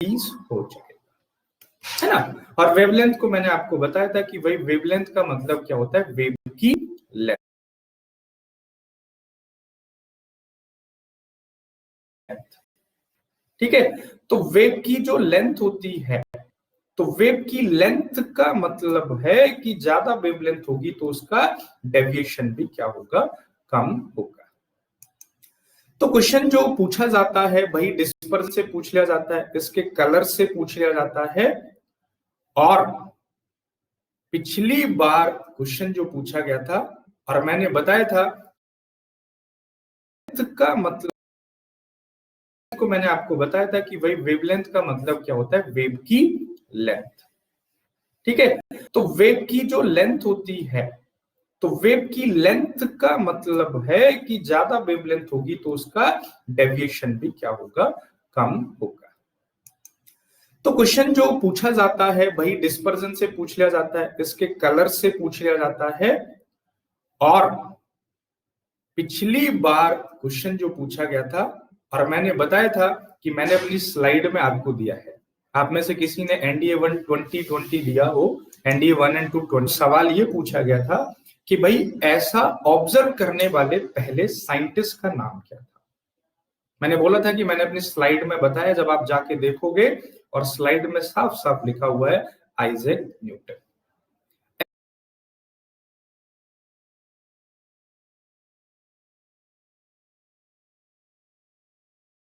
Increase हो जाएगा, है ना। और वेवलेंथ को मैंने आपको बताया था कि भाई वेवलेंथ का मतलब क्या होता है, वेव की लेंथ, ठीक है। तो वेव की जो लेंथ होती है, तो वेव की लेंथ का मतलब है कि ज्यादा वेवलेंथ होगी तो उसका डेविएशन भी क्या होगा, कम होगा। तो क्वेश्चन जो पूछा जाता है भाई डिस्पर्सन से पूछ लिया जाता है, इसके कलर से पूछ लिया जाता है, और पिछली बार क्वेश्चन जो पूछा गया था और मैंने बताया था का मतलब को मैंने आपको बताया था कि भाई वेवलेंथ का मतलब क्या होता है, वेव की लेंथ, ठीक है। तो वेव की जो लेंथ होती है, तो वेव की लेंथ का मतलब है कि ज्यादा वेवलेंथ होगी तो उसका डेविएशन भी क्या होगा, कम होगा। तो क्वेश्चन जो पूछा जाता है भाई डिस्पर्जन से पूछ लिया जाता है, इसके कलर से पूछ लिया जाता है, और पिछली बार क्वेश्चन जो पूछा गया था और मैंने बताया था कि मैंने अपनी स्लाइड में आपको दिया है, आप में से किसी ने एनडीए 1 2020 दिया हो, एनडीए 1 और 2 20, सवाल ये पूछा गया था कि भाई ऐसा ऑब्जर्व करने वाले पहले साइंटिस्ट का नाम क्या था। मैंने बोला था कि मैंने अपनी स्लाइड में बताया, जब आप जाके देखोगे और स्लाइड में साफ साफ लिखा हुआ है आइजैक न्यूटन।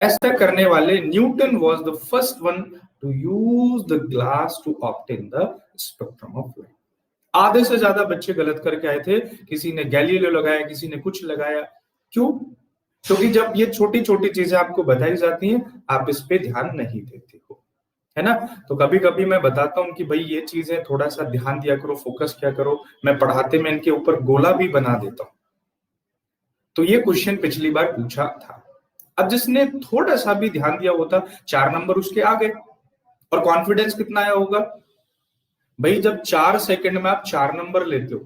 ऐसा करने वाले Newton was the first one to use the glass to obtain the spectrum of light. आधे से ज्यादा बच्चे गलत करके आए थे, किसी ने गैलीलियो लगाया, किसी ने कुछ लगाया। क्यों? क्योंकि जब ये छोटी छोटी चीजें आपको बताई जाती हैं आप इस पे ध्यान नहीं देते हो, है ना। तो कभी कभी मैं बताता हूँ कि भाई ये चीजें थोड़ा सा ध्यान दिया करो, फोकस किया करो। मैं पढ़ाते में इनके ऊपर गोला भी बना देता हूँ। तो ये क्वेश्चन पिछली बार पूछा था, अब जिसने थोड़ा सा भी ध्यान दिया होता 4 नंबर उसके आ गए। और कॉन्फिडेंस कितना आया होगा भाई, जब 4 सेकंड में आप 4 नंबर लेते हो,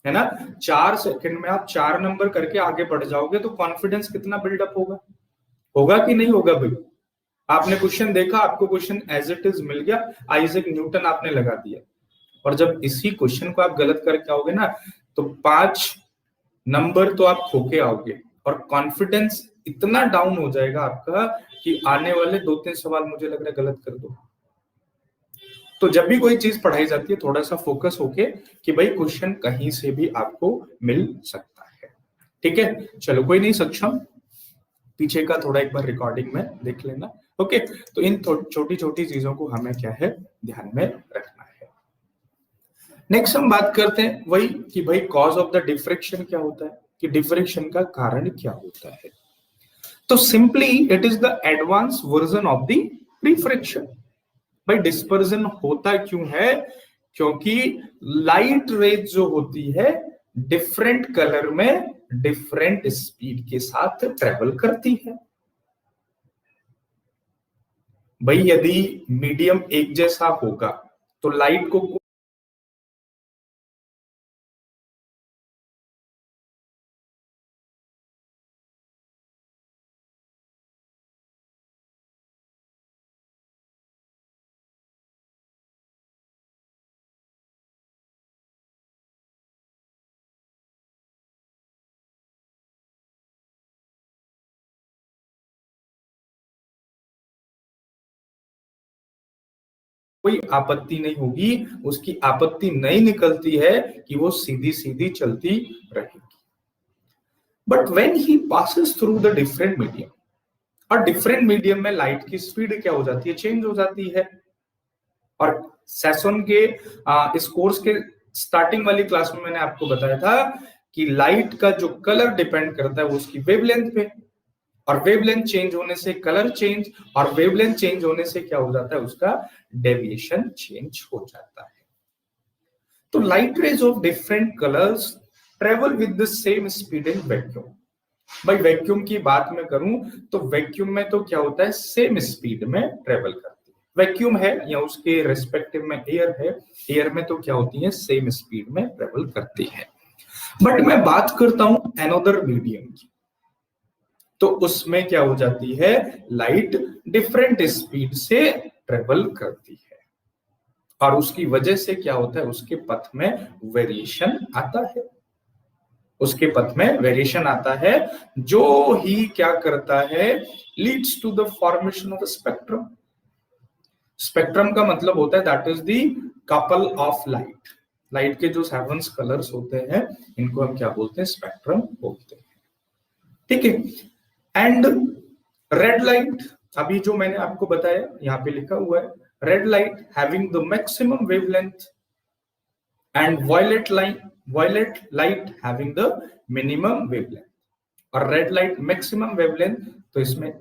है ना, 4 सेकंड में आप 4 नंबर करके आगे बढ़ जाओगे तो कॉन्फिडेंस कितना बिल्डअप होगा, होगा कि नहीं होगा भाई। आपने क्वेश्चन देखा, आपको क्वेश्चन एज इट इज मिल गया, आइजैक न्यूटन आपने लगा दिया, और जब इसी क्वेश्चन को आप गलत करके आओगे ना तो 5 नंबर तो आप खो के आओगे और कॉन्फिडेंस इतना डाउन हो जाएगा आपका कि आने वाले 2-3 सवाल मुझे लग रहा है गलत कर दो। तो जब भी कोई चीज पढ़ाई जाती है थोड़ा सा फोकस होके कि भाई क्वेश्चन कहीं से भी आपको मिल सकता है, ठीक है। चलो कोई नहीं सक्षम, पीछे का थोड़ा एक बार रिकॉर्डिंग में देख लेना, ओके। तो इन छोटी छोटी चीजों को हमें क्या है ध्यान में रखना है। नेक्स्ट हम बात करते हैं वही कि भाई कॉज ऑफ द डिफ्रैक्शन क्या होता है, कि डिफ्रैक्शन का कारण क्या होता है। तो simply it is the advance version of the refraction. भाई डिस्पर्जन होता क्यों है, क्योंकि लाइट रेज जो होती है डिफरेंट कलर में डिफरेंट स्पीड के साथ ट्रेवल करती है। भाई यदि मीडियम एक जैसा होगा तो लाइट को कोई आपत्ति नहीं होगी, उसकी आपत्ति नहीं निकलती है कि वो सीधी सीधी चलती रहेगी। But when he passes through the different medium, और डिफरेंट मीडियम में लाइट की स्पीड क्या हो जाती है, चेंज हो जाती है। और सेशन के इस कोर्स के स्टार्टिंग वाली क्लास में मैंने आपको बताया था कि लाइट का जो कलर डिपेंड करता है वो उसकी वेवलेंथ पे, और वेवलेंथ चेंज होने से कलर चेंज, और वेवलेंथ चेंज होने से क्या हो जाता है, उसका डेविएशन चेंज हो जाता है। तो light rays of different colours travel with the same speed in vacuum. भाई वैक्यूम की बात मैं करूं तो वैक्यूम में तो क्या होता है, सेम स्पीड में ट्रेवल करती है। वैक्यूम है या उसके रेस्पेक्टिव में एयर है, एयर में तो क्या होती है, सेम स्पीड में ट्रेवल करती है। बट मैं बात करता हूं अनदर मीडियम की, तो उसमें क्या हो जाती है, लाइट डिफरेंट स्पीड से ट्रेवल करती है और उसकी वजह से क्या होता है, उसके पथ में वेरिएशन आता है, उसके पथ में वेरिएशन आता है, जो ही क्या करता है, leads to the formation of spectrum. Spectrum का मतलब होता है that is the couple of light. Light के जो 7 कलर्स होते हैं इनको हम क्या बोलते हैं, स्पेक्ट्रम बोलते हैं, ठीक है। एंड रेड लाइट, अभी जो मैंने आपको बताया यहाँ पे लिखा हुआ है, red light having the maximum wavelength and violet light having the minimum wavelength. और रेड लाइट मैक्सिमम वेवलेंथ, तो इसमें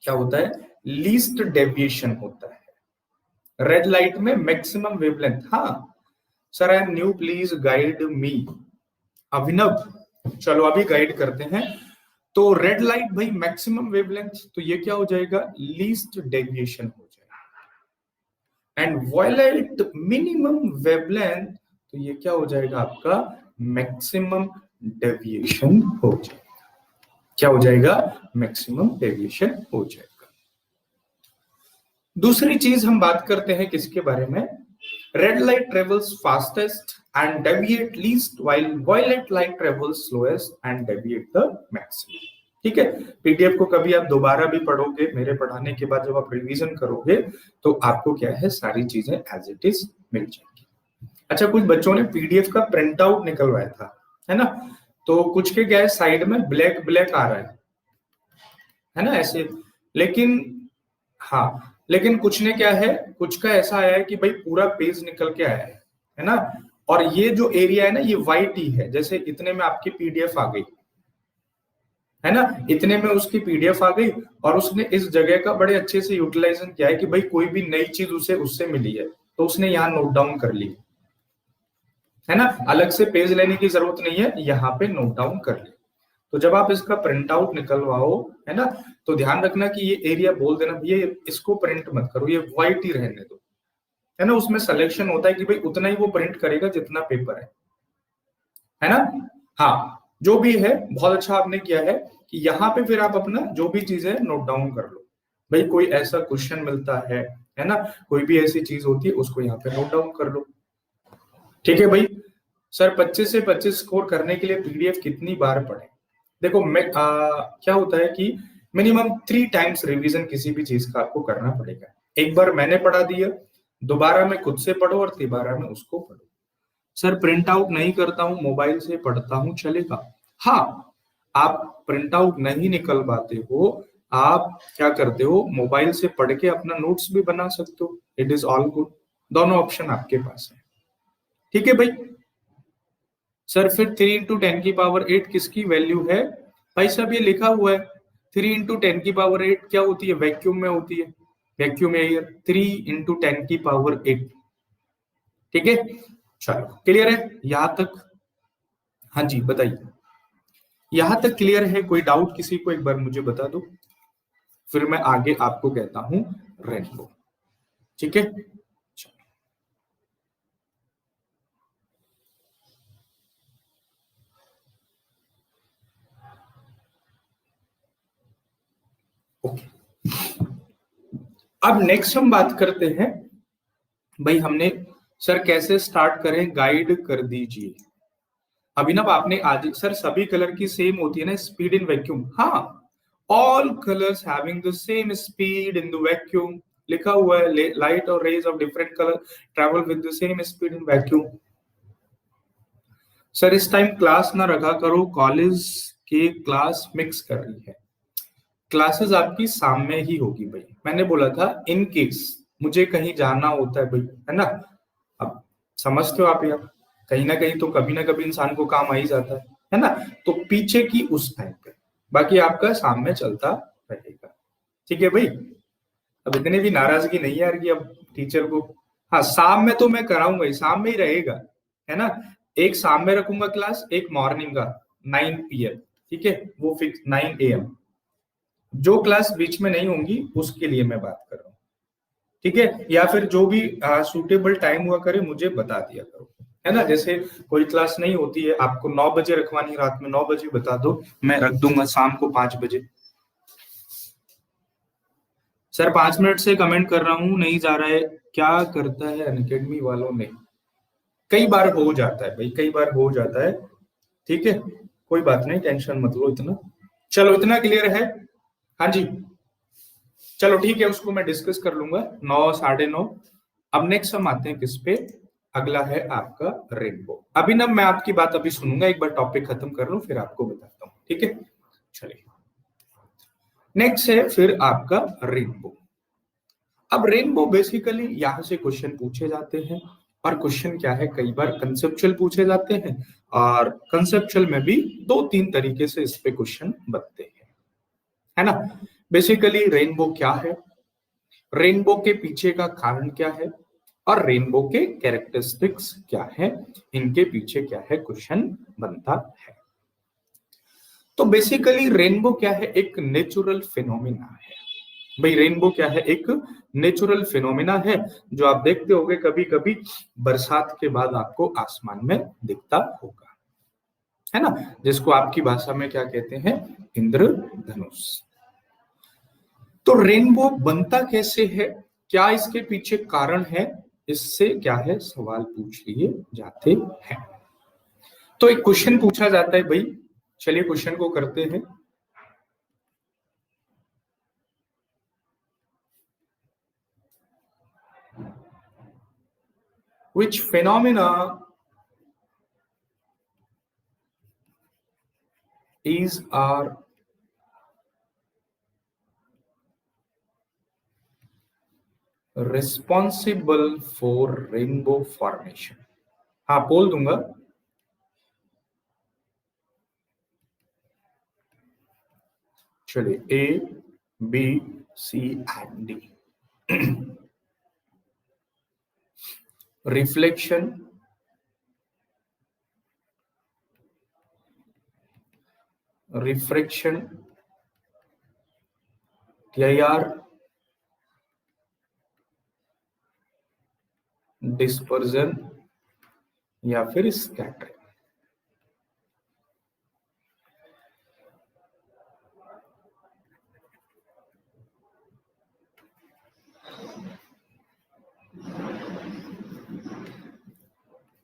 क्या होता है, लीस्ट डेविएशन होता है। रेड लाइट में मैक्सिमम वेवलेंथ, हाँ sir I am new, please guide me. Abhinav, चलो अभी गाइड करते हैं। तो रेड लाइट भाई मैक्सिमम वेवलेंथ, तो ये क्या हो जाएगा, लीस्ट डेविएशन हो जाएगा। एंड वायलेट मिनिमम वेवलेंथ, तो ये क्या हो जाएगा आपका, मैक्सिमम डेविएशन हो जाएगा। क्या हो जाएगा, मैक्सिमम डेविएशन हो जाएगा। दूसरी चीज हम बात करते हैं किसके बारे में, red light travels fastest and deviate least while violet light travels slowest and deviate the maximum. ठीक है, पीडीएफ को कभी आप दोबारा भी पढ़ोगे, मेरे पढ़ाने के बाद जब आप रिवीजन करोगे तो आपको क्या है, सारी चीजें एज इट इज मिल जाएंगी। अच्छा, कुछ बच्चों ने पीडीएफ का प्रिंट आउट निकलवाया था, है ना, तो कुछ के क्या है, साइड में ब्लैक ब्लैक आ रहा है ना ऐसे, लेकिन हाँ, लेकिन कुछ ने क्या है, कुछ का ऐसा आया है कि भाई पूरा पेज निकल के आया है ना, और ये जो एरिया है ना ये वाइट ही है, जैसे इतने में आपकी पीडीएफ आ गई है ना, इतने में उसकी पीडीएफ आ गई और उसने इस जगह का बड़े अच्छे से यूटिलाइजेशन किया है कि भाई कोई भी नई चीज उसे उससे मिली है तो उसने यहाँ नोट डाउन कर ली है ना, अलग से पेज लेने की जरूरत नहीं है, यहाँ पे नोट डाउन कर ली। तो जब आप इसका प्रिंट आउट निकलवाओ है ना, तो ध्यान रखना कि ये एरिया बोल देना भैया इसको प्रिंट मत करो, ये व्हाइट ही रहने दो, है ना। उसमें सिलेक्शन होता है कि भाई उतना ही वो प्रिंट करेगा जितना पेपर है ना। हाँ, जो भी है बहुत अच्छा आपने किया है कि यहाँ पे फिर आप अपना जो भी चीज है नोट डाउन कर लो। भाई कोई ऐसा क्वेश्चन मिलता है ना, कोई भी ऐसी चीज होती है उसको यहाँ पे नोट डाउन कर लो। ठीक है भाई, सर 25 से 25 स्कोर करने के लिए पीडीएफ कितनी बार पढ़े? देखो मैं क्या होता है कि मिनिमम 3 टाइम्स रिवीजन किसी भी चीज का आपको करना पड़ेगा। एक बार मैंने पढ़ा दिया, दोबारा में खुद से पढ़ो और तिबारा में उसको पढ़ो। सर प्रिंट आउट नहीं करता हूं, मोबाइल से पढ़ता हूं, चलेगा? हाँ, आप प्रिंट आउट नहीं निकलवाते हो, आप क्या करते हो, मोबाइल से पढ़ के अपना नोट्स भी बना सकते हो, इट इज ऑल गुड, दोनों ऑप्शन आपके पास है। ठीक है भाई। सर फिर 3 इंटू 10 की पावर 8 किसकी वैल्यू है? भाई साहब ये लिखा हुआ है 3 इंटू 10 की पावर 8 क्या होती है, वैक्यूम में होती है, वैक्यूम एयर 3 इंटू 10 की पावर 8। ठीक है, चलो क्लियर है यहां तक? हाँ जी बताइए, यहां तक क्लियर है? कोई डाउट किसी को एक बार मुझे बता दो, फिर मैं आगे आपको कहता हूं रेनबो। ठीक है, ओके। अब नेक्स्ट हम बात करते हैं भाई, हमने सर कैसे स्टार्ट करें, गाइड कर दीजिए। अभिनव आपने आज, सर सभी कलर की सेम होती है ना स्पीड इन वैक्यूम? हाँ, all colours having the same speed in the vacuum, लिखा हुआ है लाइट और rays of different colour travel with the same speed in vacuum. Sir इस टाइम क्लास ना रखा करो, कॉलेज के क्लास मिक्स कर रही है, क्लासेस आपकी सामने ही होगी भाई, मैंने बोला था इन केस मुझे कहीं जाना होता है भाई, है ना, अब समझते हो आप यार, कहीं ना कहीं तो कभी ना कभी इंसान को काम आ ही जाता है ना, तो पीछे की उस टाइम पे, बाकी आपका सामने चलता रहेगा। ठीक है भाई, अब इतने भी नाराजगी नहीं है यार कि अब टीचर को, हाँ शाम में तो मैं कराऊंगा ही, शाम में ही रहेगा, है ना, एक शाम में रखूंगा क्लास, एक मॉर्निंग का 9 PM, ठीक है, वो फिक्स 9 AM। जो क्लास बीच में नहीं होंगी उसके लिए मैं बात कर रहा हूँ, ठीक है, या फिर जो भी सूटेबल टाइम हुआ करे मुझे बता दिया करो, है ना। जैसे कोई क्लास नहीं होती है, आपको 9 बजे रखवानी, रात में 9 बजे बता दो, मैं रख दूंगा शाम को 5 बजे, सर 5 मिनट से कमेंट कर रहा हूं, नहीं जा रहा है, क्या करता है अनअकैडमी वालों ने? कई बार हो जाता है भाई, कई बार हो जाता है, ठीक है, कोई बात नहीं, टेंशन मत लो इतना। चलो इतना क्लियर है? हाँ जी, चलो ठीक है, उसको मैं डिस्कस कर लूंगा 9, 9:30। अब नेक्स्ट हम आते हैं किस पे? अगला है आपका रेनबो। अभिनव, मैं आपकी बात अभी सुनूंगा, एक बार टॉपिक खत्म कर लूं फिर आपको बताता हूँ, ठीक है? चलिए, नेक्स्ट है फिर आपका रेनबो। अब रेनबो बेसिकली यहां से क्वेश्चन पूछे जाते हैं, और क्वेश्चन क्या है, कई बार कंसेप्चुअल पूछे जाते हैं, और कंसेप्चुअल में भी 2-3 तरीके से इस पे क्वेश्चन बनते हैं, है ना? बेसिकली रेनबो क्या है, रेनबो के पीछे का कारण क्या है, और रेनबो के कैरेक्टरिस्टिक्स क्या है, इनके पीछे क्या है, क्वेश्चन बनता है। तो बेसिकली रेनबो क्या है, एक नेचुरल फिनोमिना है। भाई रेनबो क्या है, एक नेचुरल फिनोमिना है, जो आप देखते होंगे कभी कभी बरसात के बाद आपको आसमान में दिखता होगा, है ना? जिसको आपकी भाषा में क्या कहते हैं, इंद्रधनुष। तो रेनबो बनता कैसे है, क्या इसके पीछे कारण है, इससे क्या है सवाल पूछ लिए जाते हैं। तो एक क्वेश्चन पूछा जाता है भाई, चलिए क्वेश्चन को करते हैं। Which phenomena is are responsible for rainbow formation? हाँ बोल दूंगा। चलिए, A B C and D. Reflection, refraction, TIR, dispersion, या फिर scattering.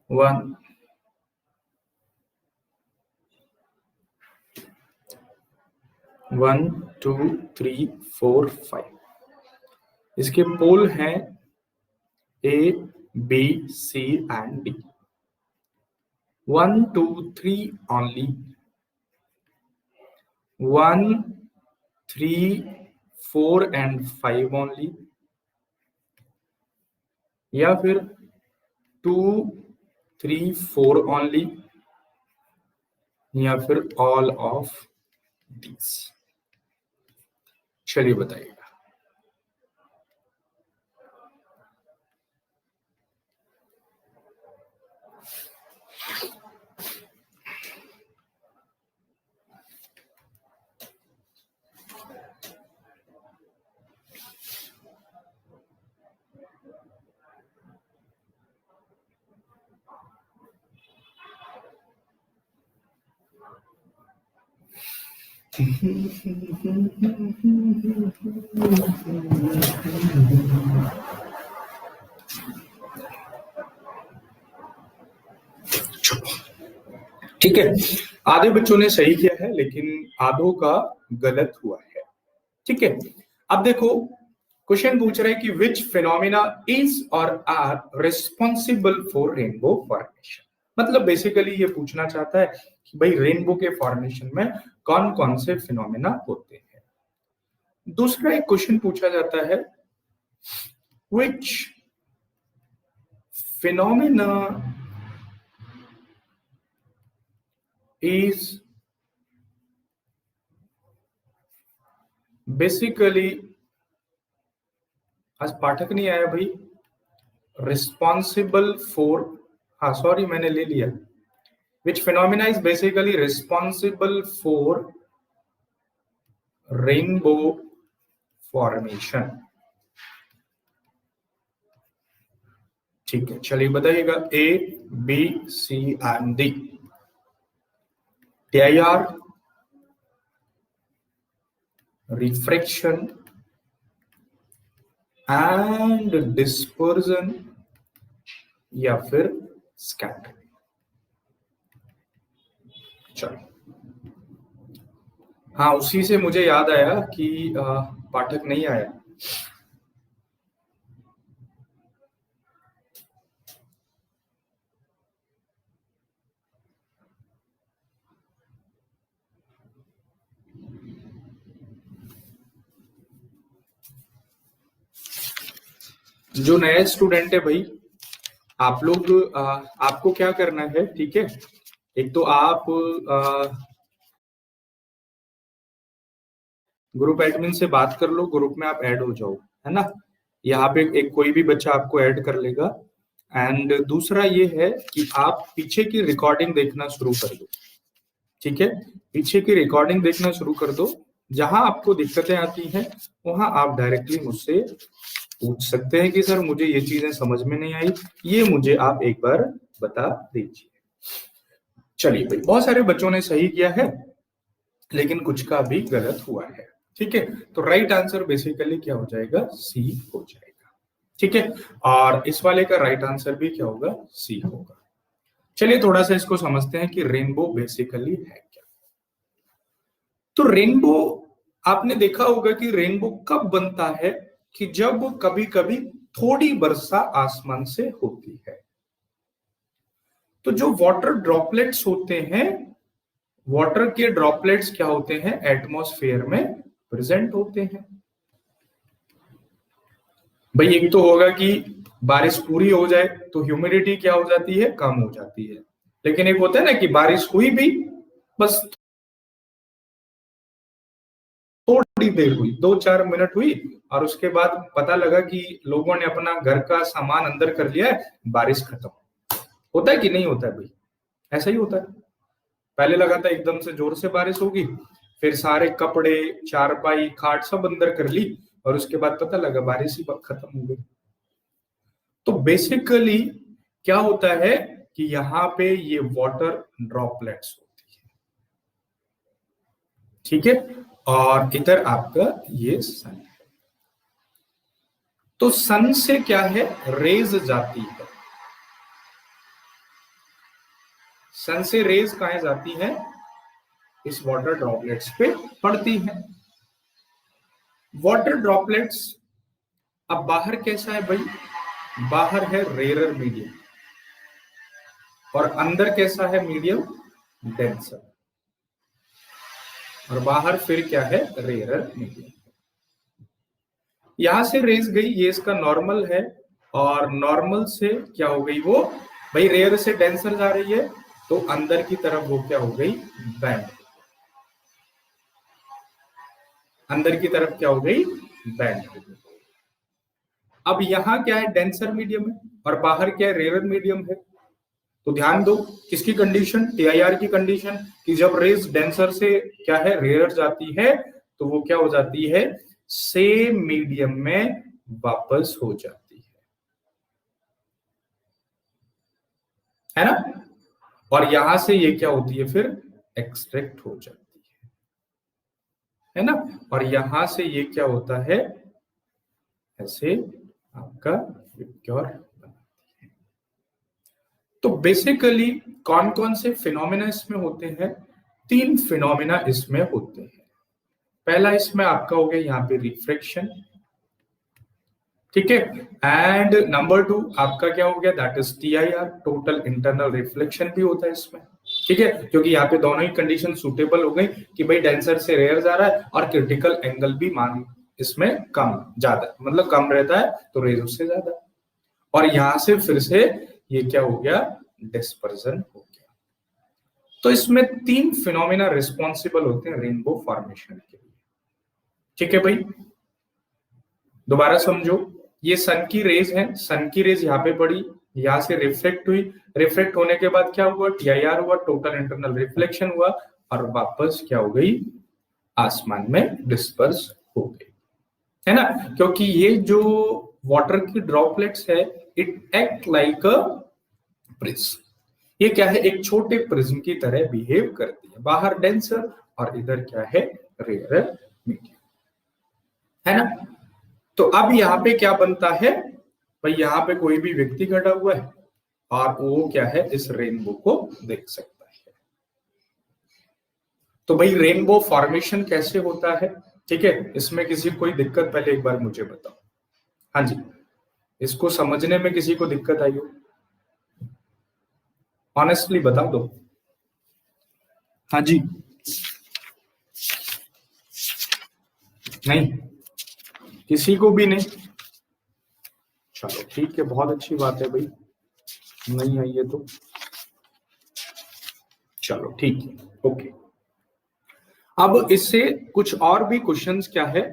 One, one, two, three, four, 5। इसके पोल हैं A B C and D. 1, 2, 3 only, 1, 3, 4 and 5 only, या फिर 2, 3, 4 only, या फिर ऑल ऑफ दीज। चलिए बताइएगा। ठीक है, आधे बच्चों ने सही किया है, लेकिन आधों का गलत हुआ है, ठीक है? अब देखो, क्वेश्चन पूछ रहा है कि which phenomena is or are responsible for rainbow formation. मतलब बेसिकली ये पूछना चाहता है कि भाई रेनबो के फॉर्मेशन में कौन कौन से फिनोमिना होते हैं। दूसरा एक क्वेश्चन पूछा जाता है, विच फिनोमिना इज बेसिकली, आज पाठक नहीं आया भाई, रिस्पॉन्सिबल फॉर, हाँ सॉरी मैंने ले लिया, which phenomena is basically responsible for rainbow formation. ठीक है, चलिए बताइएगा, A B C and D. TIR, refraction, and dispersion या फिर स्कैटरिंग। चलो, हाँ, उसी से मुझे याद आया कि पाठक नहीं आया। जो नया स्टूडेंट है भाई, आप लोग आपको क्या करना है, ठीक है, एक तो आप ग्रुप एडमिन से बात कर लो, ग्रुप में आप ऐड हो जाओ, है ना। यहाँ पे एक कोई भी बच्चा आपको ऐड कर लेगा। एंड दूसरा ये है कि आप पीछे की रिकॉर्डिंग देखना शुरू कर दो, ठीक है, पीछे की रिकॉर्डिंग देखना शुरू कर दो। जहां आपको दिक्कतें आती हैं वहां आप डायरेक्टली मुझसे पूछ सकते हैं कि सर मुझे ये चीजें समझ में नहीं आई, ये मुझे आप एक बार बता दीजिए। चलिए भाई, बहुत सारे बच्चों ने सही किया है लेकिन कुछ का भी गलत हुआ है, ठीक है। तो राइट आंसर बेसिकली क्या हो जाएगा, सी हो जाएगा, ठीक है। और इस वाले का राइट आंसर भी क्या होगा, सी होगा। चलिए थोड़ा सा इसको समझते हैं कि रेनबो बेसिकली है क्या। तो रेनबो, आपने देखा होगा कि रेनबो कब बनता है, कि जब कभी कभी थोड़ी वर्षा आसमान से होती है, तो जो वाटर ड्रॉपलेट्स होते हैं, वाटर के ड्रॉपलेट्स क्या होते हैं, एटमॉस्फेयर में प्रेजेंट होते हैं। भाई एक तो होगा कि बारिश पूरी हो जाए तो ह्यूमिडिटी क्या हो जाती है, कम हो जाती है। लेकिन एक होता है ना कि बारिश हुई भी, बस थोड़ी देर हुई, 2-4 मिनट हुई, और उसके बाद पता लगा कि लोगों ने अपना घर का सामान अंदर कर लिया है, बारिश खत्म। होता है कि नहीं होता है भाई, ऐसा ही होता है। पहले लगा था एकदम से जोर से बारिश होगी, फिर सारे कपड़े, चारपाई, खाट सब अंदर कर ली, और उसके बाद पता लगा बारिश ही खत्म हो गई। तो बेसिकली क्या होता है कि यहाँ पे ये वाटर ड्रॉपलेट्स होती है, ठीक है। और इधर आपका ये सन है। तो सन से क्या है, रेज जाती है, सन से रेज कहां जाती है, इस वाटर ड्रॉपलेट्स पे पड़ती है। वाटर ड्रॉपलेट्स अब बाहर कैसा है भाई, बाहर है रेयर मीडियम, और अंदर कैसा है मीडियम, डेंसर, और बाहर फिर क्या है, रेयर मीडियम। यहां से रेस गई, ये इसका नॉर्मल है, और नॉर्मल से क्या हो गई वो, भाई रेयर से डेंसर जा रही है, तो अंदर की तरफ वो क्या हो गई, बैंड, अंदर की तरफ क्या हो गई, बैंड हो गई। अब यहाँ क्या है, डेंसर मीडियम है, और बाहर क्या है, रेयर मीडियम है। तो ध्यान दो किसकी कंडीशन, टीआईआर की कंडीशन, कि जब रेस डेंसर से क्या है, रेयर जाती है, तो वो क्या हो जाती है, सेम मीडियम में वापस हो जाती है ना। और यहां से ये क्या होती है, फिर एक्सट्रैक्ट हो जाती है ना। और यहां से ये क्या होता है, ऐसे आपका लिक्योर बनाती है। तो बेसिकली कौन कौन से फिनोमिना इसमें होते हैं, 3 फिनोमिना इसमें होते हैं। पहला इसमें आपका हो गया यहाँ पे रिफ्रैक्शन, ठीक है। एंड नंबर 2 आपका क्या हो गया, that is TIR, total internal reflection भी होता है इसमें, ठीक है, क्योंकि यहाँ पे दोनों ही कंडीशन सुटेबल हो गई कि भाई डेंसर से रेयर जा रहा है, और क्रिटिकल एंगल भी मान इसमें कम ज्यादा, मतलब कम रहता है तो रेज उससे ज्यादा। और यहां से फिर से ये क्या हो गया, डिस्पर्जन हो गया। तो इसमें 3 फिनोमिना रिस्पॉन्सिबल होते हैं रेनबो फॉर्मेशन के लिए, ठीक है भाई। दोबारा समझो, ये सन की रेज है, सन की रेज यहाँ पे पड़ी, यहां से रिफ्लेक्ट हुई, रिफ्लेक्ट होने के बाद क्या हुआ, टीआईआर हुआ, टोटल इंटरनल रिफ्लेक्शन हुआ, और वापस क्या हो गई, आसमान में डिस्पर्स हो गई, है ना। क्योंकि ये जो वाटर की ड्रॉपलेट्स है, it act like a prism, ये क्या है, एक छोटे प्रिज्म की तरह बिहेव करती है, बाहर डेंसर और इधर क्या है, रेयर मीडियम, है ना। तो अब यहाँ पे क्या बनता है भाई, यहाँ पे कोई भी व्यक्ति खड़ा हुआ है और वो क्या है, इस रेनबो को देख सकता है। तो भाई रेनबो फॉर्मेशन कैसे होता है, ठीक है, इसमें किसी को कोई दिक्कत पहले एक बार मुझे बताओ। हाँ जी, इसको समझने में किसी को दिक्कत आई हो, ऑनेस्टली बता दो। हाँ जी, नहीं, किसी को भी नहीं, चलो ठीक है, बहुत अच्छी बात है भाई, नहीं आई है तो चलो ठीक है, ओके। अब इससे कुछ और भी क्वेश्चंस क्या है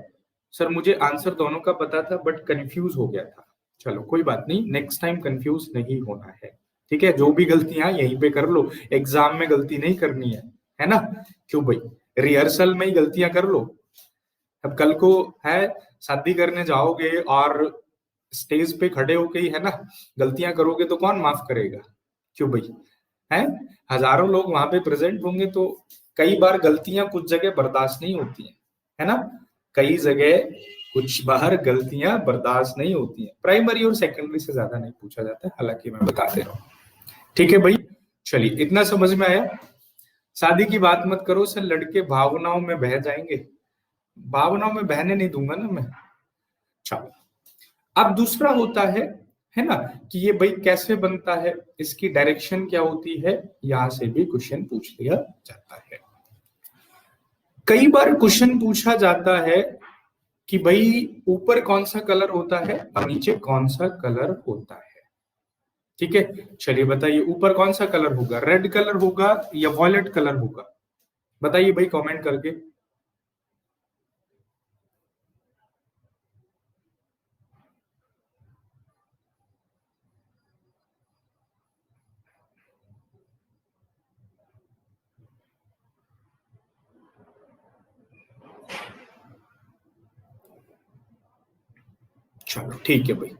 सर, मुझे आंसर दोनों का पता था बट कंफ्यूज हो गया था। चलो कोई बात नहीं, नेक्स्ट टाइम कंफ्यूज नहीं होना है, ठीक है। जो भी गलतियां यहीं पे कर लो, एग्जाम में गलती नहीं करनी है ना। क्यों भाई, रिहर्सल में ही गलतियां कर लो। अब कल को है शादी करने जाओगे और स्टेज पे खड़े होके ही है ना गलतियां करोगे तो कौन माफ करेगा। क्यों भाई, है हजारों लोग वहां पे प्रेजेंट होंगे तो कई बार गलतियां कुछ जगह बर्दाश्त नहीं होती है ना। कई जगह कुछ बाहर गलतियां बर्दाश्त नहीं होती हैं। प्राइमरी और सेकेंडरी से ज्यादा नहीं पूछा जाता है, हालांकि मैं बता दे रहा हूँ, ठीक है भाई। चलिए इतना समझ में आया। शादी की बात मत करो सर, लड़के भावनाओं में बह जाएंगे। भावनाओं में बहने नहीं दूंगा ना मैं। चलो अब दूसरा होता है ना, कि ये भाई कैसे बनता है, इसकी डायरेक्शन क्या होती है, यहां से भी क्वेश्चन पूछ लिया जाता है। कई बार क्वेश्चन पूछा जाता है कि भाई ऊपर कौन सा कलर होता है और नीचे कौन सा कलर होता है, ठीक है। चलिए बताइए ऊपर कौन सा कलर होगा, रेड कलर होगा या वॉयलेट कलर होगा, बताइए भाई कमेंट करके। चलो ठीक है भाई,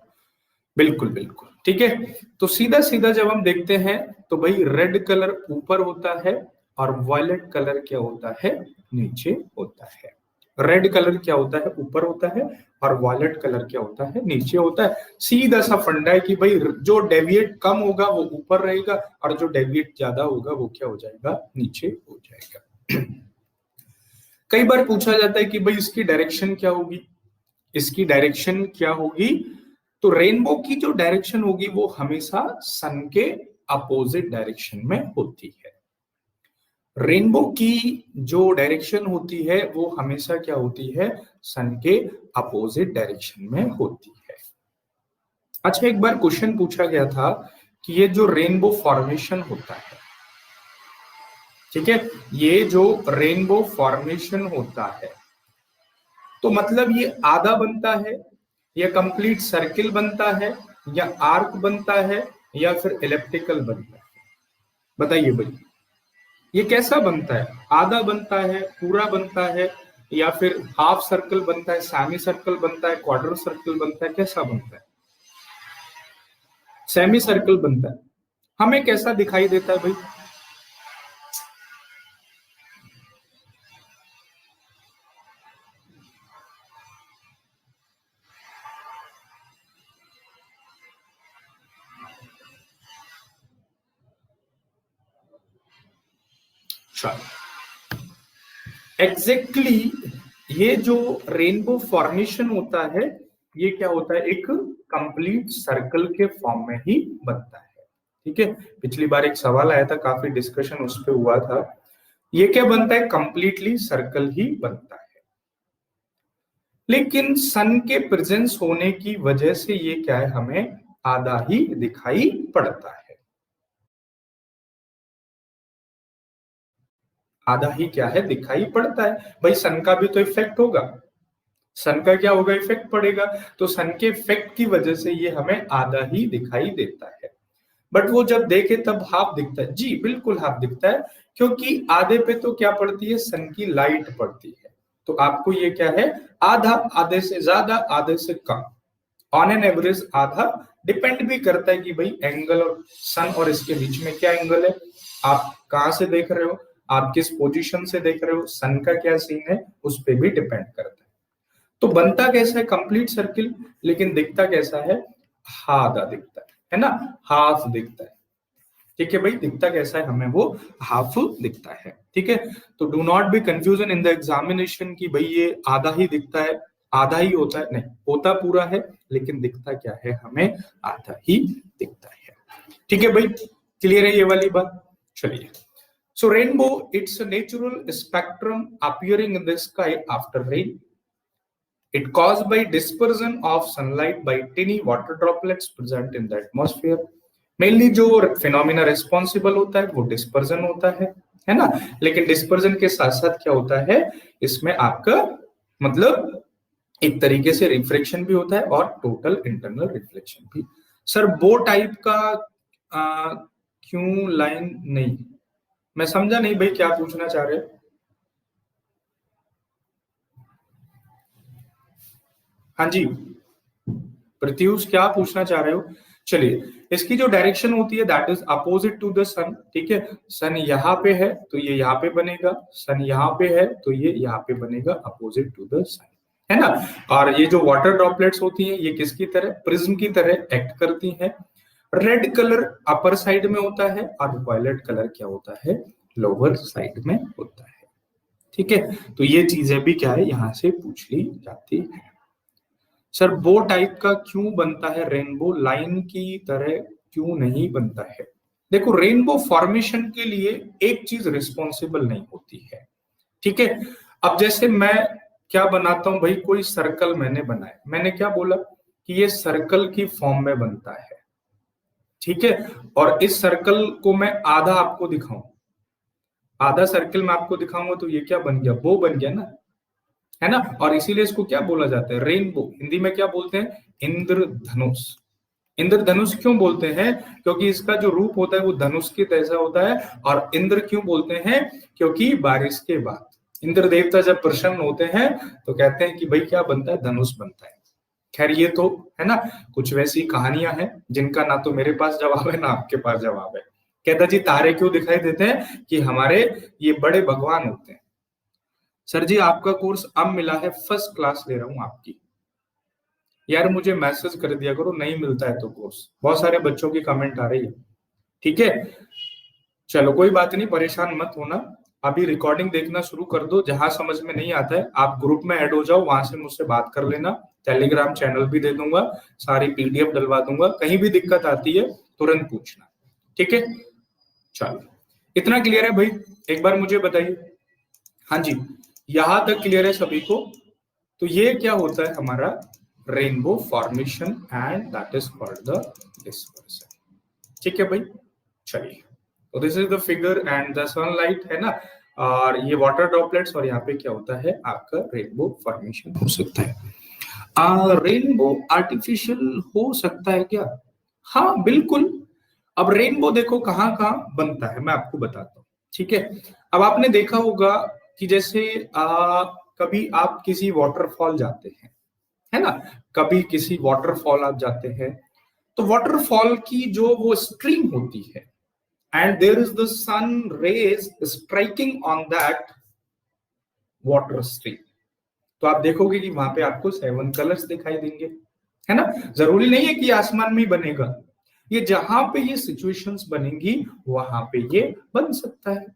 बिल्कुल बिल्कुल ठीक है। तो सीधा सीधा जब हम देखते हैं तो भाई रेड कलर ऊपर होता है और वॉयलेट कलर क्या होता है, नीचे होता है। रेड कलर क्या होता है, ऊपर होता है, और वॉयलेट कलर क्या होता है, नीचे होता है। सीधा सा फंडा है कि भाई जो डेविएट कम होगा वो ऊपर रहेगा और जो डेविएट ज्यादा होगा वो क्या हो जाएगा, नीचे हो जाएगा। कई बार पूछा जाता है कि भाई इसकी डायरेक्शन क्या होगी, इसकी डायरेक्शन क्या होगी। तो रेनबो की जो डायरेक्शन होगी वो हमेशा सन के अपोजिट डायरेक्शन में होती है। रेनबो की जो डायरेक्शन होती है वो हमेशा क्या होती है, सन के अपोजिट डायरेक्शन में होती है। अच्छा एक बार क्वेश्चन पूछा गया था कि ये जो रेनबो फॉर्मेशन होता है, ठीक है, ये जो रेनबो फॉर्मेशन होता है तो मतलब ये आधा बनता है या कंप्लीट सर्किल बनता है या आर्क बनता है या फिर इलिप्टिकल बनता है, बताइए भाई ये कैसा बनता है। आधा बनता है, पूरा बनता है, या फिर हाफ सर्कल बनता है, सेमी सर्कल बनता है, क्वार्टर सर्कल बनता है, कैसा बनता है। सेमी सर्कल बनता है। हमें कैसा दिखाई देता है भाई, एग्जैक्टली ये जो रेनबो फॉर्मेशन होता है ये क्या होता है, एक कंप्लीट सर्कल के फॉर्म में ही बनता है, ठीक है। पिछली बार एक सवाल आया था, काफी डिस्कशन उस पर हुआ था। ये क्या बनता है, कंप्लीटली सर्कल ही बनता है। लेकिन सन के प्रेजेंस होने की वजह से ये क्या है, हमें आधा ही दिखाई पड़ता है। आधा ही क्या है, दिखाई पड़ता है। भाई सन का भी तो इफेक्ट होगा, सन का क्या होगा, इफेक्ट पड़ेगा। तो सन के इफेक्ट की वजह से ये हमें आधा ही दिखाई देता है। बट वो जब देखे तब हाफ दिखता है, जी बिल्कुल हाफ दिखता है, क्योंकि आधे पे तो क्या पड़ती है, सन की लाइट पड़ती है। तो आपको ये क्या है, आधा, आधे से ज्यादा, आधे से कम, ऑन एन एवरेज आधा। डिपेंड भी करता है कि भाई एंगल और सन और इसके बीच में क्या एंगल है, आप कहां से देख रहे हो, आप किस पोजीशन से देख रहे हो, सन का क्या सीन है, उस पर भी डिपेंड करता है। तो बनता कैसा है कंप्लीट सर्किल, लेकिन दिखता कैसा है, आधा दिखता है ना, हाफ दिखता है। ठीक है भाई, दिखता कैसा है हमें, वो हाफ दिखता है। ठीक है, तो do not be confusion in the examination कि भाई ये आधा ही दिखता है, आधा ही होता है, नहीं होता पूरा है, लेकिन दिखता क्या है हमें, आधा ही दिखता है। ठीक है भाई, क्लियर है ये वाली बात। चलिए, so rainbow it's a natural spectrum appearing in the sky after rain. It caused by dispersion of sunlight by tiny water droplets present in the atmosphere. Mainly जो फिनोमिना रिस्पॉन्सिबल होता है वो डिस्पर्जन होता है ना, लेकिन डिस्पर्जन के साथ साथ क्या होता है इसमें आपका मतलब एक तरीके से रिफ्लेक्शन भी होता है और टोटल इंटरनल रिफ्लेक्शन भी। सर बो टाइप का क्यों लाइन नहीं, मैं समझा नहीं भाई क्या पूछना चाह रहे हो। हाँ जी प्रत्युष क्या पूछना चाह रहे हो। चलिए, इसकी जो डायरेक्शन होती है that is opposite to the sun. ठीक है, सन यहाँ पे है तो ये यहाँ पे बनेगा, सन यहाँ पे है तो ये यहाँ पे बनेगा, अपोजिट टू द सन, है ना। और ये जो वाटर ड्रॉपलेट्स होती हैं ये किसकी तरह, प्रिज्म की तरह एक्ट करती हैं। रेड कलर अपर साइड में होता है और वायलेट कलर क्या होता है, लोअर साइड में होता है। ठीक है, तो ये चीजें भी क्या है यहाँ से पूछ ली जाती है। सर बो टाइप का क्यों बनता है, रेनबो लाइन की तरह क्यों नहीं बनता है। देखो रेनबो फॉर्मेशन के लिए एक चीज रिस्पॉन्सिबल नहीं होती है। ठीक है, अब जैसे मैं क्या बनाता हूं भाई, कोई सर्कल मैंने बनाया, मैंने क्या बोला कि ये सर्कल की फॉर्म में बनता है। ठीक है, और इस सर्कल को मैं आधा आपको दिखाऊं, आधा सर्कल में आपको दिखाऊंगा तो ये क्या बन गया, बो बन गया ना, है ना। और इसीलिए इसको क्या बोला जाता है, रेनबो। हिंदी में क्या बोलते हैं, इंद्रधनुष। इंद्रधनुष क्यों बोलते हैं, क्योंकि इसका जो रूप होता है वो धनुष के जैसा होता है। और इंद्र क्यों बोलते हैं, क्योंकि बारिश के बाद इंद्र देवता जब प्रसन्न होते हैं तो कहते हैं कि भाई क्या बनता है, धनुष बनता है। खैर ये तो है ना, कुछ वैसी कहानियां हैं जिनका ना तो मेरे पास जवाब है ना आपके पास जवाब है। कहता जी तारे क्यों दिखाई देते हैं, कि हमारे ये बड़े भगवान होते हैं। सर जी आपका कोर्स अब मिला है, फर्स्ट क्लास ले रहा हूं आपकी। यार मुझे मैसेज कर दिया करो, नहीं मिलता है तो कोर्स, बहुत सारे बच्चों की कमेंट आ रही है। ठीक है, चलो कोई बात नहीं, परेशान मत होना। अभी रिकॉर्डिंग देखना शुरू कर दो, जहां समझ में नहीं आता है आप ग्रुप में ऐड हो जाओ, वहां से मुझसे बात कर लेना। टेलीग्राम चैनल भी दे दूंगा, सारी पीडीएफ डलवा दूंगा, कहीं भी दिक्कत आती है तुरंत पूछना। ठीक है, चलो इतना क्लियर है भाई, एक बार मुझे बताइए। हाँ जी, यहां तक क्लियर है सभी को। तो ये क्या होता है हमारा rainbow formation and that is called the dispersion. ठीक है भाई, चलिए, तो this is the figure and the sunlight, है ना। और ये वाटर ड्रॉपलेट्स, और यहाँ पे क्या होता है आपका रेनबो फॉर्मेशन हो सकता है। रेनबो आर्टिफिशियल हो सकता है क्या, हाँ बिल्कुल। अब रेनबो देखो कहाँ कहाँ बनता है, मैं आपको बताता हूँ। ठीक है, अब आपने देखा होगा कि जैसे कभी आप किसी वाटरफॉल जाते हैं, है ना, कभी किसी वाटरफॉल आप जाते हैं, तो वाटरफॉल की जो वो स्ट्रीम होती है and there is the sun rays striking on that water stream, तो आप देखोगे कि वहां पे आपको 7 कलर्स दिखाई देंगे, है ना। जरूरी नहीं है कि आसमान में ही बनेगा, ये जहां पे ये सिचुएशंस बनेंगी वहां पे ये बन सकता है।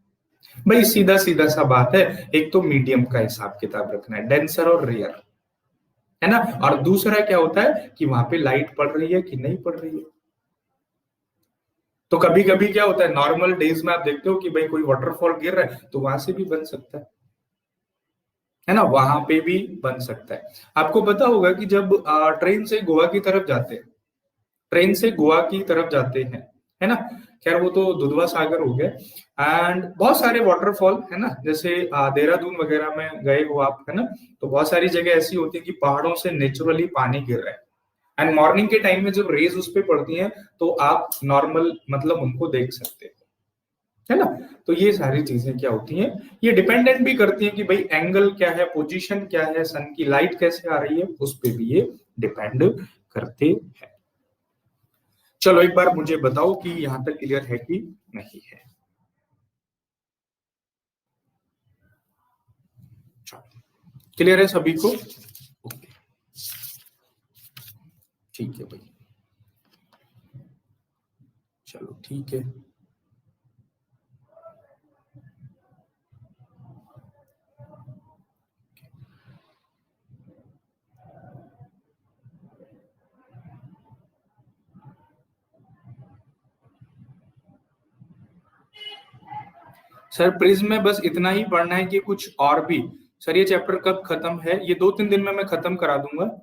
भाई सीधा सीधा सा बात है, एक तो मीडियम का हिसाब किताब रखना है, डेंसर और रेयर, है ना। और दूसरा क्या होता है कि वहां पे लाइट पड़ रही है कि नहीं पड़ रही है। तो कभी कभी क्या होता है, नॉर्मल डेज में आप देखते हो कि भाई कोई वाटरफॉल गिर रहा है तो वहां से भी बन सकता है ना, वहां पे भी बन सकता है। आपको पता होगा कि जब ट्रेन से गोवा की तरफ जाते हैं, ट्रेन से गोवा की तरफ जाते हैं, है ना, खैर वो तो दुधवा सागर हो गया, एंड बहुत सारे वाटरफॉल है ना, जैसे देहरादून वगैरह में गए हो आप, है ना, तो बहुत सारी जगह ऐसी होती है कि पहाड़ों से नेचुरली पानी गिर रहा है, एंड मॉर्निंग के टाइम में जब रेज उस पर पड़ती हैं तो आप नॉर्मल मतलब उनको देख सकते हो, है ना। तो ये सारी चीजें क्या होती हैं, ये डिपेंडेंट भी करती हैं कि भाई एंगल क्या है, पोजीशन क्या है, सन की लाइट कैसे आ रही है, उस पर भी ये डिपेंड करते हैं। चलो एक बार मुझे बताओ कि यहां तक क्लियर है कि नहीं है। चलो क्लियर है सभी को, ओके। ठीक है भाई, चलो ठीक है। सर प्रिज्म में बस इतना ही पढ़ना है कि कुछ और भी। सर ये चैप्टर कब खत्म है? ये 2-3 दिन में मैं खत्म करा दूंगा।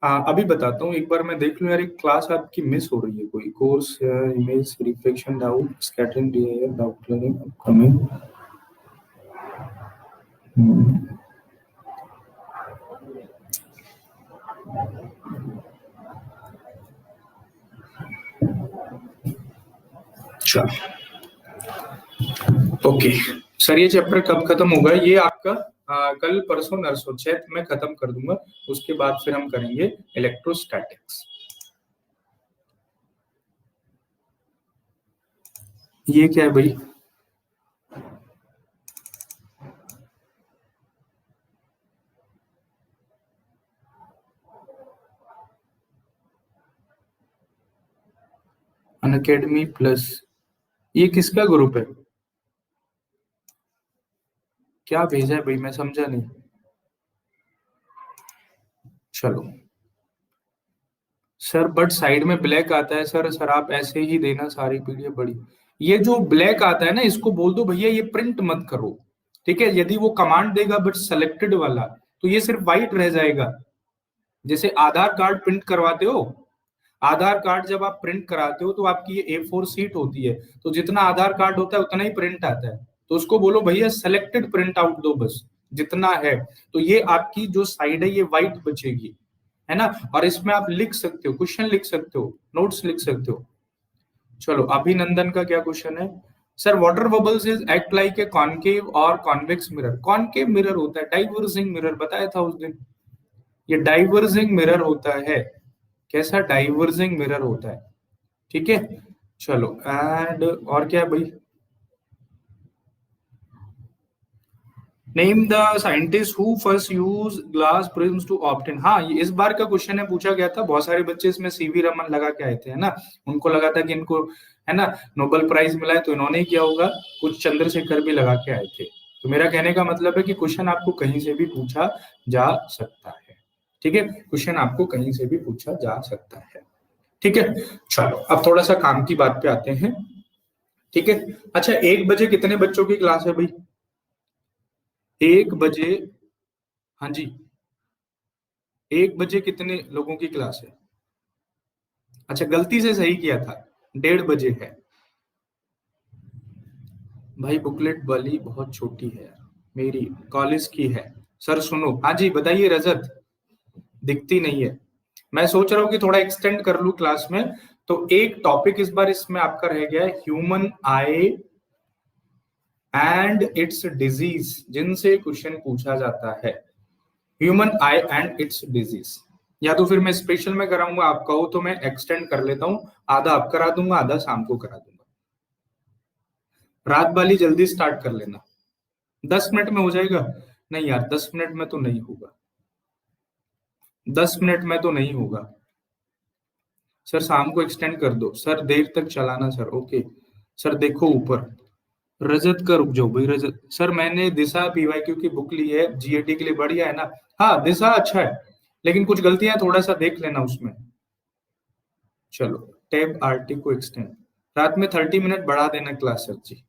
अभी बताता हूँ, एक बार मैं देख लूँ यार, एक क्लास आपकी मिस हो रही है कोई। Course image reflection doubt scattering doubt clearing upcoming. चलो ओके सर, ये चैप्टर कब खत्म होगा? ये आपका कल परसों नरसों 6 में खत्म कर दूंगा। उसके बाद फिर हम करेंगे इलेक्ट्रोस्टैटिक्स। ये क्या है भाई? अनअकैडमी प्लस, ये किसका ग्रुप है? क्या भेजा है भाई, मैं समझा नहीं। चलो सर, बट साइड में ब्लैक आता है सर। सर आप ऐसे ही देना सारी पीडीएफ बड़ी। ये जो ब्लैक आता है ना, इसको बोल दो भैया ये प्रिंट मत करो, ठीक है? यदि वो कमांड देगा बट सेलेक्टेड वाला, तो ये सिर्फ व्हाइट रह जाएगा। जैसे आधार कार्ड प्रिंट करवाते हो, आधार कार्ड जब आप प्रिंट कराते हो तो आपकी ये A4 सीट होती है, तो जितना आधार कार्ड होता है उतना ही प्रिंट आता है। तो उसको बोलो भैया सेलेक्टेड प्रिंट आउट दो बस, जितना है। तो ये आपकी जो साइड है ये व्हाइट बचेगी, है ना? और इसमें आप लिख सकते हो, क्वेश्चन लिख सकते हो, नोट्स लिख सकते हो। चलो अभिनंदन का क्या क्वेश्चन है? Sir water bubbles is act like a concave और कॉन्वेक्स मिरर। कॉनकेव मिरर होता है, डाइवर्जिंग मिरर बताया था उस दिन। ये डाइवर्जिंग मिरर होता है। कैसा? डाइवर्जिंग मिरर होता है, ठीक है? चलो एंड और क्या है भाई? Name the scientist who first use glass prisms to obtain. हाँ, ये इस बार का क्वेश्चन है, पूछा गया था। बहुत सारे बच्चे इसमें सीवी रमन लगा के आए थे, है ना? उनको लगा था कि इनको, है ना, नोबेल प्राइज मिला है, तो इन्होंने ही किया होगा। कुछ चंद्रशेखर भी लगा के आए थे। तो मेरा कहने का मतलब है कि क्वेश्चन आपको कहीं से भी पूछा जा सकता है, ठीक है? क्वेश्चन आपको कहीं से भी पूछा जा सकता है, ठीक है? चलो अब थोड़ा सा काम की बात पे आते हैं, ठीक है? अच्छा, 1 बजे कितने बच्चों की क्लास है भाई? 1 बजे, हाँ जी, 1 बजे कितने लोगों की क्लास है? अच्छा, गलती से सही किया था, 1:30 बजे है भाई। बुकलेट वाली बहुत छोटी है, मेरी कॉलेज की है। सर सुनो, हाँ जी बताइए रजत। दिखती नहीं है। मैं सोच रहा हूँ कि थोड़ा एक्सटेंड कर लूं क्लास में। तो एक टॉपिक इस बार इसमें आपका रह गया है, human I and it's disease, जिनसे क्वेश्चन पूछा जाता है। Human I and it's disease. या तो फिर मैं स्पेशल में कराऊंगा, आप कहो तो मैं एक्सटेंड कर लेता हूँ, आधा आप करा दूंगा, आधा शाम को करा दूंगा। रात वाली जल्दी स्टार्ट कर लेना। 10 मिनट में हो जाएगा? नहीं यार, 10 मिनट में तो नहीं होगा। 10 मिनट में तो नहीं होगा सर, शाम को एक्सटेंड कर दो सर, देर तक चलाना सर। ओके सर, देखो ऊपर रजत का, रुक जाओ भाई रजत। सर मैंने दिशा पीवाईक्यू की बुक ली है, जीएटी के लिए बढ़िया है ना? हाँ दिशा अच्छा है, लेकिन कुछ गलतियां थोड़ा सा देख लेना उसमें। चलो टैब आरटी को एक्सटेंड, रात में 30 मिनट बढ़ा देना क्लास सर जी।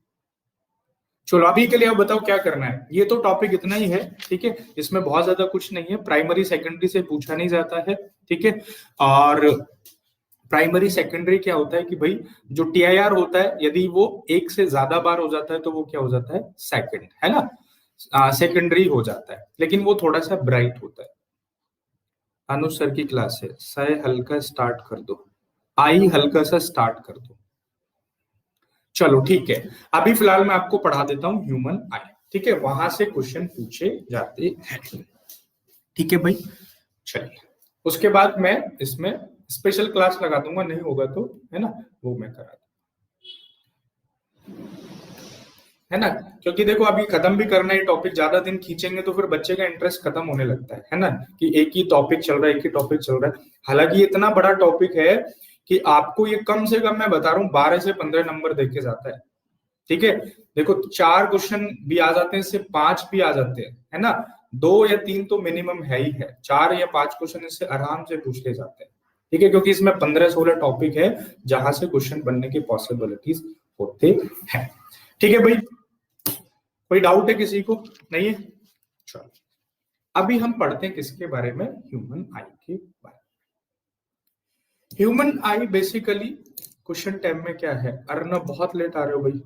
चलो अभी के लिए आप बताओ क्या करना है। ये तो टॉपिक इतना ही है, ठीक है? इसमें बहुत ज्यादा कुछ नहीं है, प्राइमरी सेकेंडरी से पूछा नहीं जाता है, ठीक है? और प्राइमरी सेकेंडरी क्या होता है कि भाई जो टीआईआर होता है, यदि वो 1 से ज्यादा बार हो जाता है तो वो क्या हो जाता है? सेकंड, है ना? सेकेंडरी हो जाता है, लेकिन वो थोड़ा सा ब्राइट होता है। अनुज सर की क्लास है, सर हल्का स्टार्ट कर दो, आई हल्का सा स्टार्ट कर दो। चलो ठीक है, अभी फिलहाल मैं आपको पढ़ा देता हूं ह्यूमन आई, ठीक है? वहां से क्वेश्चन पूछे जाते हैं, ठीक है भाई? चलिए, उसके बाद मैं इसमें स्पेशल क्लास लगा दूंगा, नहीं होगा तो, है ना, वो मैं करा दूंगा। है ना। क्योंकि देखो अभी खत्म भी करना है टॉपिक, ज्यादा दिन खींचेंगे तो फिर बच्चे का इंटरेस्ट खत्म होने लगता है ना, कि एक ही टॉपिक चल रहा है, एक ही टॉपिक चल रहा है। हालांकि ये इतना बड़ा टॉपिक है कि आपको ये कम से कम मैं बता रहा हूँ 12 से 15 नंबर देख के जाता है। ठीक है, देखो 4 क्वेश्चन भी आ जाते हैं, इससे 5 भी आ जाते हैं, है ना। 2 या 3 तो मिनिमम है ही है, 4 या 5 क्वेश्चन इससे आराम से पूछ ले जाते हैं। ठीक है, क्योंकि इसमें 15-16 टॉपिक है जहां से क्वेश्चन बनने की पॉसिबिलिटीज होते हैं। ठीक है भाई, कोई डाउट है किसी को? नहीं है, चलो अभी हम पढ़ते हैं किसके बारे में, ह्यूमन आई के बारे में। Human I basically question time में क्या है, अर्नब बहुत लेट आ रहे हो भाई।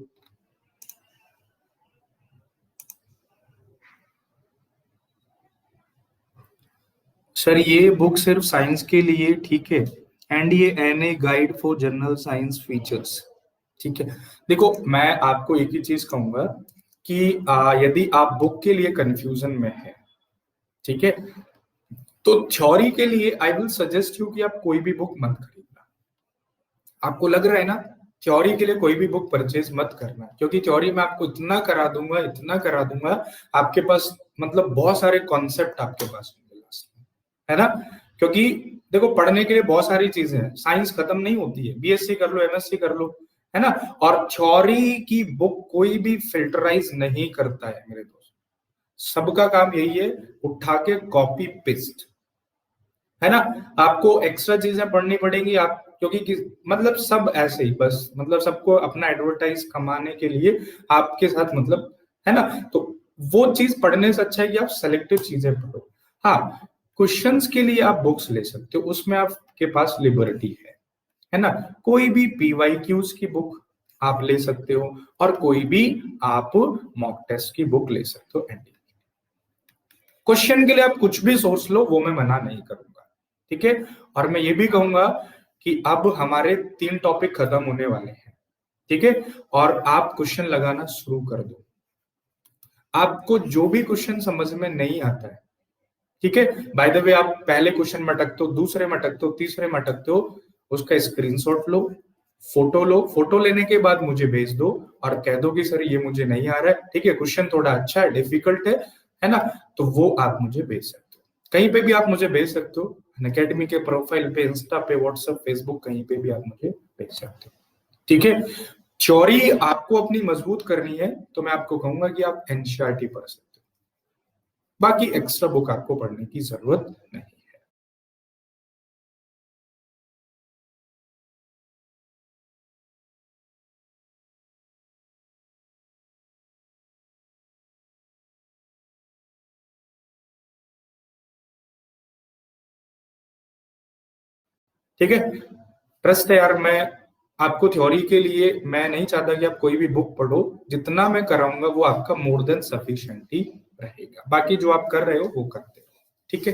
सर ये बुक सिर्फ साइंस के लिए, ठीक है, एंड ये NA guide for general science features. ठीक है, देखो मैं आपको एक ही चीज कहूंगा कि यदि आप बुक के लिए कंफ्यूजन में है, ठीक है, तो थ्योरी के लिए आई विल सजेस्ट यू कि आप कोई भी बुक मत खरीदना। आपको लग रहा है ना, थ्योरी के लिए कोई भी बुक परचेज मत करना, क्योंकि थ्योरी में आपको इतना करा दूंगा, इतना करा दूंगा, आपके पास मतलब बहुत सारे कॉन्सेप्ट आपके पास होंगे लास्ट में, है ना। क्योंकि देखो पढ़ने के लिए बहुत सारी चीजें हैं, साइंस खत्म नहीं होती है, बीएससी कर लो, एमएससी कर लो, है ना। और थ्योरी की बुक कोई भी फिल्टराइज नहीं करता है मेरे दोस्त, सबका काम यही है, उठा के कॉपी पेस्ट, है ना। आपको एक्स्ट्रा चीजें पढ़नी पड़ेंगी आप, क्योंकि मतलब सब ऐसे ही बस, मतलब सबको अपना एडवर्टाइज कमाने के लिए आपके साथ, मतलब है ना। तो वो चीज पढ़ने से अच्छा है कि आप सेलेक्टिव चीजें पढ़ो। हाँ, क्वेश्चंस के लिए आप बुक्स ले सकते हो, उसमें आपके पास लिबर्टी है ना। कोई भी पीवाईक्यूज की बुक आप ले सकते हो, और कोई भी आप मॉक टेस्ट की बुक ले सकते हो। क्वेश्चन के लिए आप कुछ भी सोच लो, वो मैं मना नहीं करूंगा, ठीक है। और मैं ये भी कहूंगा कि अब हमारे 3 टॉपिक खत्म होने वाले हैं, ठीक है, और आप क्वेश्चन लगाना शुरू कर दो। आपको जो भी क्वेश्चन समझ में नहीं आता है, ठीक है, बाय द वे आप पहले क्वेश्चन में अटकते हो, दूसरे में अटकते हो, तीसरे में अटकते हो, उसका स्क्रीनशॉट लो, फोटो लो, फोटो लेने के बाद मुझे भेज दो और कह दो कि सर ये मुझे नहीं आ रहा है, ठीक है, क्वेश्चन थोड़ा अच्छा है, डिफिकल्ट है ना, तो वो आप मुझे भेज सकते हो। कहीं पे भी आप मुझे भेज सकते हो, अनअकैडमी के प्रोफाइल पे, इंस्टा पे, व्हाट्सएप, फेसबुक, कहीं पे भी आप मुझे भेज सकते हो, ठीक है। थ्योरी आपको अपनी मजबूत करनी है तो मैं आपको कहूंगा कि आप एनसीईआरटी पढ़ सकते हो, बाकी एक्स्ट्रा बुक आपको पढ़ने की जरूरत नहीं। ठीक है, ट्रस्ट है यार, मैं आपको थ्योरी के लिए मैं नहीं चाहता कि आप कोई भी बुक पढ़ो, जितना मैं कराऊंगा वो आपका मोर देन सफिशिएंट ही रहेगा, बाकी जो आप कर रहे हो वो करते रहो, ठीक है।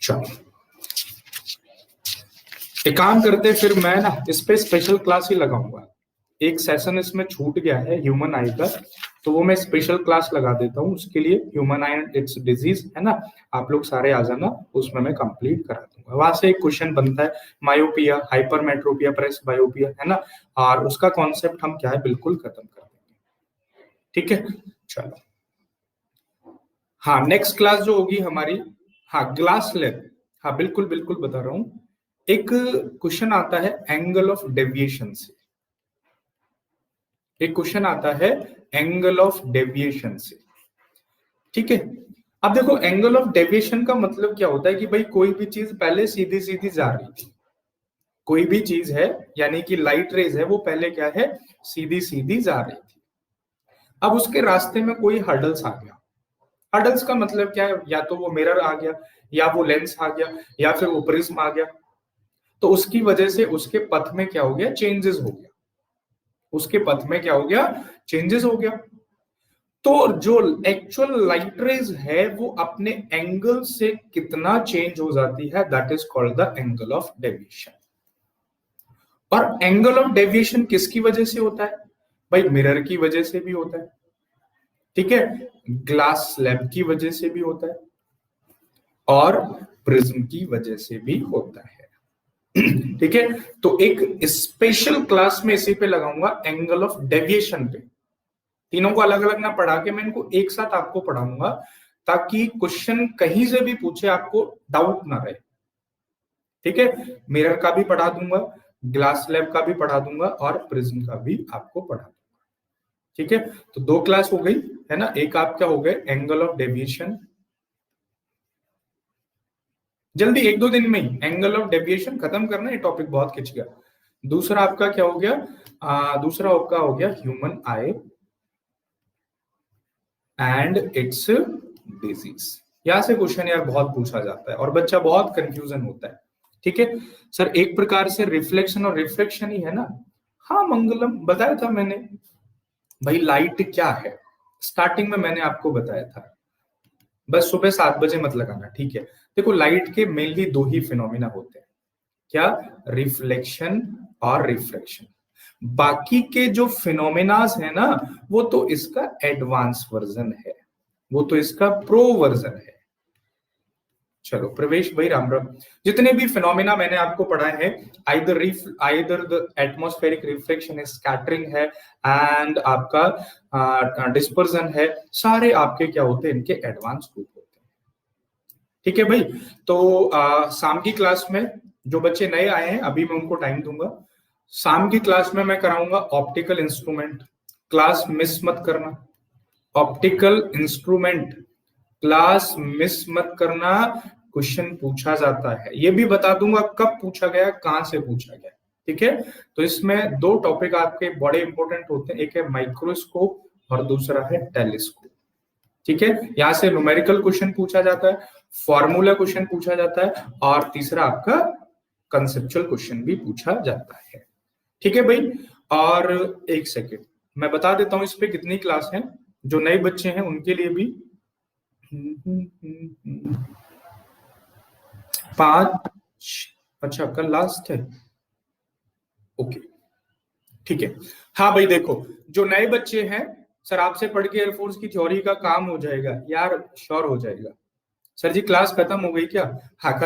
चलो एक काम करते, फिर मैं ना इस पे स्पेशल क्लास ही लगाऊंगा। एक सेशन इसमें छूट गया है ह्यूमन आई का, तो वो मैं स्पेशल क्लास लगा देता हूँ उसके लिए, human I and it's disease, है ना। आप लोग सारे आ जाना, उसमें मैं कंप्लीट करा दूंगा। वहां से एक क्वेश्चन बनता है, मायोपिया, हाइपरमेट्रोपिया, प्रेस बायोपिया, है ना, और उसका कॉन्सेप्ट हम क्या है बिल्कुल खत्म कर देंगे, ठीक है। चलो हाँ, नेक्स्ट क्लास जो होगी हमारी, हाँ ग्लास लैब, हाँ बिल्कुल बिल्कुल बता रहा हूँ। एक क्वेश्चन आता है एंगल ऑफ डेविएशन से, एक क्वेश्चन आता है एंगल ऑफ डेविएशन से, ठीक है। अब देखो एंगल ऑफ डेविएशन का मतलब क्या होता है कि भाई कोई भी चीज पहले सीधी सीधी जा रही थी, कोई भी चीज है यानी कि लाइट रेज है, वो पहले क्या है, सीधी सीधी जा रही थी। अब उसके रास्ते में कोई हर्डल्स आ गया, हर्डल्स का मतलब क्या है, या तो वो मिरर आ गया, या वो लेंस आ गया, या फिर वो प्रिज्म आ गया, तो उसकी वजह से उसके पथ में क्या हो गया, चेंजेस हो गया, उसके पथ में क्या हो गया, चेंजेस हो गया। तो जो एक्चुअल लाइट रेज है वो अपने एंगल से कितना चेंज हो जाती है, that is called the angle of deviation. और एंगल ऑफ डेविएशन किसकी वजह से होता है, भाई मिरर की वजह से भी होता है, ठीक है, ग्लास स्लैब की वजह से भी होता है, और प्रिज्म की वजह से भी होता है, ठीक है। तो एक स्पेशल क्लास में इसी पे लगाऊंगा, एंगल ऑफ डेविएशन पे, तीनों को अलग अलग ना पढ़ा के मैं इनको एक साथ आपको पढ़ाऊंगा, ताकि क्वेश्चन कहीं से भी पूछे आपको डाउट ना रहे। ठीक है, मिरर का भी पढ़ा दूंगा, ग्लास स्लैब का भी पढ़ा दूंगा और प्रिज्म का भी आपको पढ़ा दूंगा। ठीक है, तो 2 क्लास हो गई है ना। एक आपका हो गए एंगल ऑफ डेविएशन, जल्दी 1-2 दिन में ही एंगल ऑफ डेविएशन खत्म करना, ये टॉपिक बहुत खिंच गया। दूसरा आपका क्या हो गया, दूसरा आपका हो गया human I and it's disease. यहां से क्वेश्चन यार बहुत पूछा जाता है और बच्चा बहुत कंफ्यूजन होता है। ठीक है सर, एक प्रकार से रिफ्लेक्शन और रिफ्रैक्शन ही है ना। हाँ मंगलम, बताया था मैंने भाई लाइट क्या है, स्टार्टिंग में मैंने आपको बताया था। बस सुबह 7 बजे मत लगाना, ठीक है। देखो लाइट के मेनली 2 ही फिनोमिना होते हैं, क्या, रिफ्लेक्शन और रिफ्रैक्शन। बाकी के जो फिनोमिनास है ना, वो तो इसका एडवांस वर्जन है, वो तो इसका प्रो वर्जन है। चलो प्रवेश भाई राम राम। जितने भी फिनोमिना मैंने आपको पढ़ाए हैं, आइदर द एटमॉस्फेरिक रिफ्लेक्शन है, स्कैटरिंग है एंड आपका डिस्पर्जन है, सारे आपके क्या होते हैं, इनके एडवांस ग्रुप होते हैं। ठीक है भाई, तो शाम की क्लास में जो बच्चे नए आए हैं अभी मैं उनको टाइम दूंगा। शाम की क्लास में मैं कराऊंगा ऑप्टिकल इंस्ट्रूमेंट, क्लास मिस मत करना। ऑप्टिकल इंस्ट्रूमेंट क्लास मिस मत करना, क्वेश्चन पूछा जाता है। ये भी बता दूंगा कब पूछा गया, कहां से पूछा गया। ठीक है, तो इसमें 2 टॉपिक आपके बड़े इंपॉर्टेंट होते हैं, एक है माइक्रोस्कोप और दूसरा है टेलीस्कोप। ठीक है, यहां से न्यूमेरिकल क्वेश्चन पूछा जाता है, फॉर्मूला क्वेश्चन पूछा जाता है और तीसरा आपका कंसेप्चुअल क्वेश्चन भी पूछा जाता है। ठीक है भाई, और एक सेकेंड मैं बता देता हूं इस पे कितनी क्लास है, जो नए बच्चे हैं उनके लिए भी 5। अच्छा कल लास्ट है, ओके ठीक है। हाँ भाई देखो, जो नए बच्चे हैं, सर आपसे पढ़ के एयरफोर्स की थ्योरी का काम हो जाएगा यार, श्योर हो जाएगा। सर जी क्लास खत्म हो गई क्या, हाँ